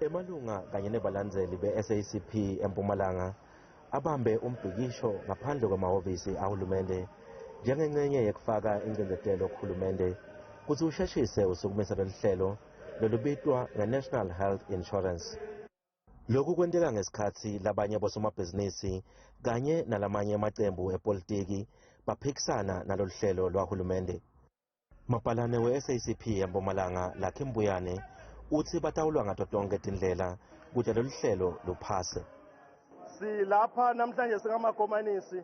Emalunga kanye nebalandzeli be-SACP eMpumalanga abambe umbhikisho ngaphandle kwamahhovisi ahulumende njengengcenye yekufaka incindezelo kuhulumende kutsi usheshise usukumise loluhlelo lolubitwa nge-National Health Insurance. Lokhu kwenteka ngesikhatsi labanye bosomabhizinisi kanye nalamanye amaqembu epolitiki baphikisana naloluhlelo lwahulumende. Mapalane we-SACP eMpumalanga Lakhe Mbuyane uthi batawulwa ngato tonke tindlela kuthi loluhlelo luphase. Silapha namhlanje singamakomanisi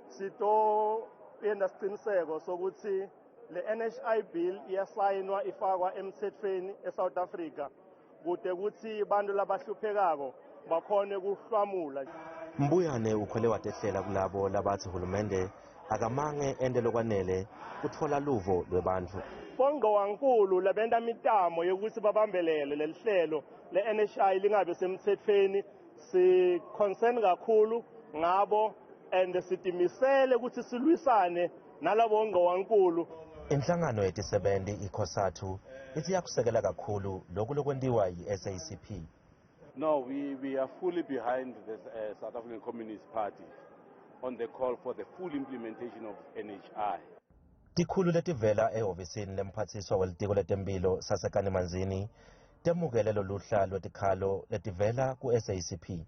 sitoyenza isiqiniseko sokuthi le NHI bill iyasayinwa ifakwa emthethweni eSouth Africa kude kuthi bantu labahluphekako bakhone kuhlwamula. Mbuyane ukhole watehlela kulabo labathi hulumende akamange ende lokwanele kutfola luvo lwebantu. Bongqowankulu labenta mitamo yokuthi babambelele lelihlelo le NHI lingabe semthethweni si concern kakhulu ngabo and sitimisele ukuthi silwisane nalabo ngqowankulu. Inhlangano yetisebenzi ikhosathu ithi yakusekela kakhulu lokhu lokwentiwa yi-SACP. No, we are fully behind the South African Communist Party on the call for the full implementation of NHI. Tikhulu letivela ehhovisini lemphathiswa welitiko letemphilo Sase temukele loluhla lwetikhalo letivela ku-SACP.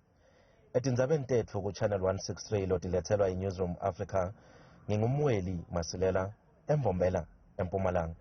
Etindzabeni tetfu ku-Channel 163 lotiletselwa i-Newsroom Africa, ngingumweli Masilela, eMbombela, eMpumalanga.